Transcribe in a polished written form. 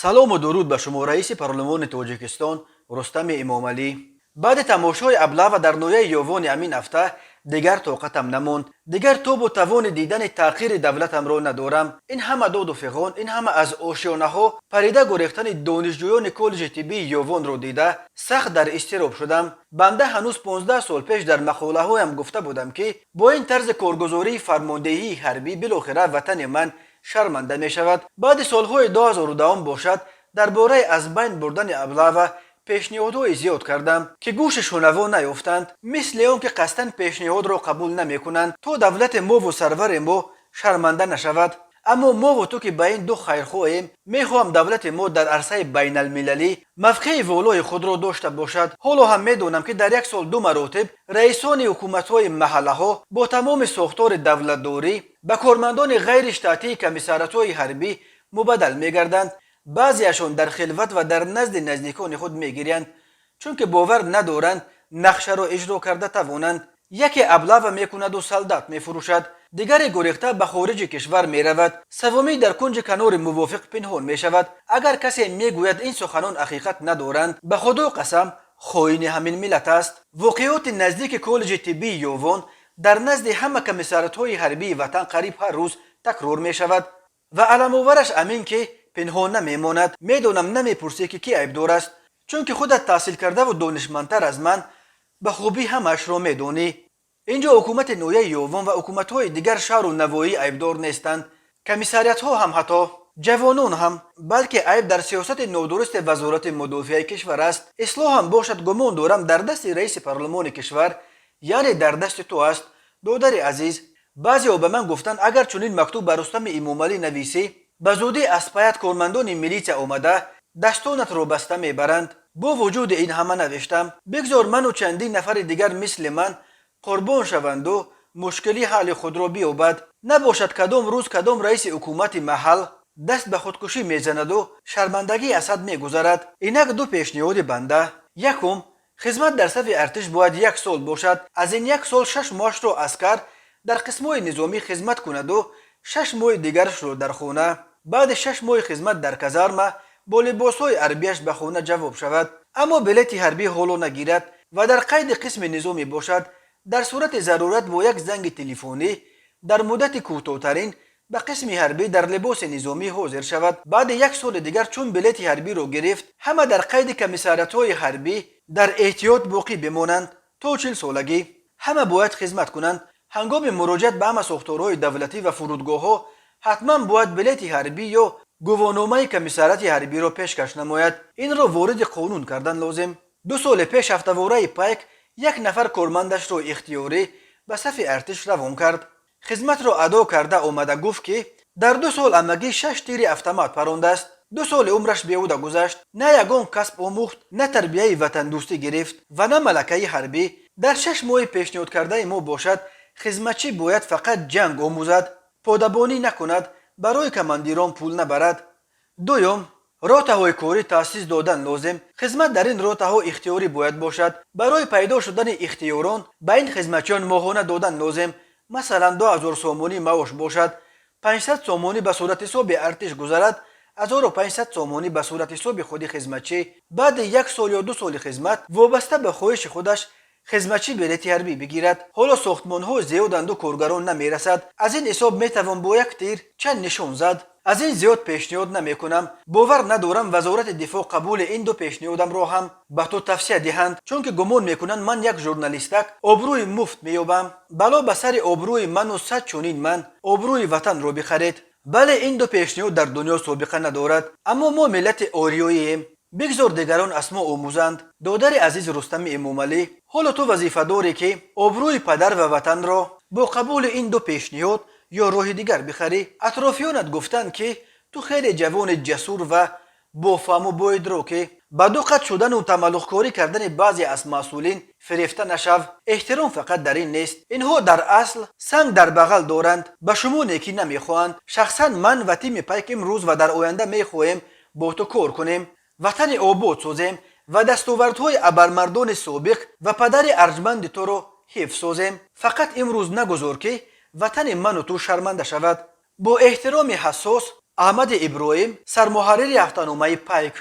سلام و درود به شما رئیس پارلمان تاجیکستان رستم امامعلی. بعد تماشای ابله و در نویه یووان امین هفته دیگر طاقتم نماند. دیگر توب و توان دیدن تغییر دولتم را ندارم. این همه داد و فغان، این همه از آشیانه ها پریده گریختن دانشجویان کالج طبی یووان را دیده سخت در اضطراب شدم. بنده هنوز 15 سال پیش در مقاله هایم گفته بودم که با این طرز کارگزاری فرماندهی حربی بالاخره وطن من شرمنده می شود. بعد سالهای 2002 باشد درباره از بین بردن ابله و پیشنهادهای زیاد کردم که گوش شنوا نیافتند، مثل آن که قصداً پیشنهاد را قبول نمی کنند تا دولت ما و سرور ما شرمنده نشود. اما ما و تو که به این دو خیرخواهیم، میخواهم دولت ما در عرصه بین المللی موقع والای خود را داشته باشد. حالا هم میدانم که در یک سال 2 مراتب رئیسان حکومت‌های محله ها با تمام ساختار دولتداری به کارمندان غیر اشتاتی کمیساریات‌های حربی مبدل میگردند. بعضیشان در خلوت و در نزد نزدیکان خود میگیرند، چون که باور ندارند نقشه را اجرا کرده توانند. یکی ابله و میکند و سلدت میفروشد، دیگری گریخته به خارج کشور میرود، سومی در کنج کنار موافق پنهان میشود. اگر کسی میگوید این سخنان حقیقت ندارند، به خدا قسم خائن همین ملت است. واقعات نزدیک کالج طبی یووان در نزد همه کمیساریات‌های حربی وطن قریب هر روز تکرار میشود و علم آورش امین که پنهان نمیماند. میدانم نمیپرسی که کی عیبدار است، چون که خودت تحصیل کرده و دانشمندتر از من به خوبی همش را میدانی. اینجا حکومت نویه یووان و حکومت‌های دیگر شهر و نواحی عیبدار نیستند. کمیساریات‌ها هم حتی جوانان هم، بلکه عیب در سیاست نادرست وزارت مدافع کشور است. اصلاح هم باشد گمان دارم در دست رئیس پارلمان کشور، یعنی در دست تو است. دادر عزیز، بعضی به من گفتند اگر چنین مکتوب بر رستم امامعلی نویسی، به زودی از پایت کارمندان میلیڅ آمده دستانت را بسته میبرند. با وجود این همه نوشتم بگذار من و چندین نفر دیگر مثل من قربان شوند و مشکلی حل خود را بیابد. نباشد کدام روز کدام رئیس حکومت محل دست به خودکشی میزند و شرمندگی اسد میگذرد. اینک دو پیشنهاد بنده: یکم، خدمت در صف ارتش باید 1 سال باشد. از این 1 سال 6 ماهش را عسکر در قسم‌های نظامی خدمت کند و 6 ماه دیگرش را در خانه. بعد 6 ماه خدمت در کازارما با لباس‌های حربیش به خانه جواب شود. اما بلیت حربی حالا نگیرد و در قید قسم نظامی باشد. در صورت ضرورت با یک زنگ تلفنی در مدت کوتاه‌ترین به قسم حربی در لباس نظامی حاضر شود. بعد 1 سال دیگر چون بلیت حربی را گرفت، همه در قید کمیساریات‌های حربی در احتیاط باقی بمانند. تا 40 سالگی همه باید خدمت کنند. هنگام مراجعت به همه ساختارهای دولتی و فرودگاه‌ها حتما باید بلیت حربی یا گواهینامه کمیساریات حربی را پیشکش نماید. این را وارد قانون کردن لازم. 2 سال پیش هفته‌واره پیک 1 نفر کارمندش را اختیاری به صف ارتش روان کرد. خدمت را ادا کرده آمده گفت که در 2 سال همگی 6 تیر اتومات پرانده است. 2 سال عمرش بیهوده گذشت، نه یگان کسب آموخت، نه تربیه وطن دوستی گرفت و نه ملکه حربی. در 6 ماه پیشنهاد کرده ما باشد خدمتچی باید فقط جنگ آموزد، پادبانی نکند، برای کماندیران پول نبرد. دوم، راته‌های کاری تأسیس دادن لازم. خدمت در این راته‌ها اختیاری باید باشد. برای پیدا شدن اختیاران به این خدمتچیان ماهانه دادن لازم. مثلا 2000 سومانی معاش باشد، 500 سومانی به صورت حساب ارتش گذرد، 1500 سومانی به صورت حساب خود خدمتچی. بعد 1 سال یا 2 سال خدمت وابسته به خواهش خودش خدمتچی بلیت حربی بگیرد. حالا ساختمان‌ها زیادند و کارگران نمیرسد. از این حساب میتوان با 1 تیر چند نشان زد. از این زیاد پیشنهاد نمیکنم. باور ندارم وزارت دفاع قبول این 2 پیشنهادم را هم به تو توصیه دهند، چون که گمان میکنند من یک ژورنالیستک آبروی مفت مییابم. بلا به سر آبروی من و 100 چنین من آبروی وطن را بخرید. بله، این 2 پیشنهاد در دنیا سابقه ندارد، اما ما ملت آریاییم. بگذار دیگران از ما آموزند. دادر عزیز رستم امامعلی، حالا تو وظیفه داری که آبروی پدر و وطن را با قبول این 2 پیشنهاد یا راه دیگر بخری. اطرافیانت گفتند که تو خیلی جوان جسور و با فهم و با ادراکی. به دو قد شدن و تملق‌کاری کردن بعضی از مسئولین فریفته نشو. احترام فقط در این نیست، اینها در اصل سنگ در بغل دارند، به شما نیکی نمیخواهند. شخصا من و تیم پیک امروز و در آینده میخواهیم با تو کار کنیم، وطن آباد سازیم و دستاوردهای ابرمردان سابق و پدر ارجمند تو رو حفظ سازیم. فقط امروز نگذار که وطن من و تو شرمنده شود. با احترام حساس احمد ابراهیم سرمحرر هفته‌نامه پیک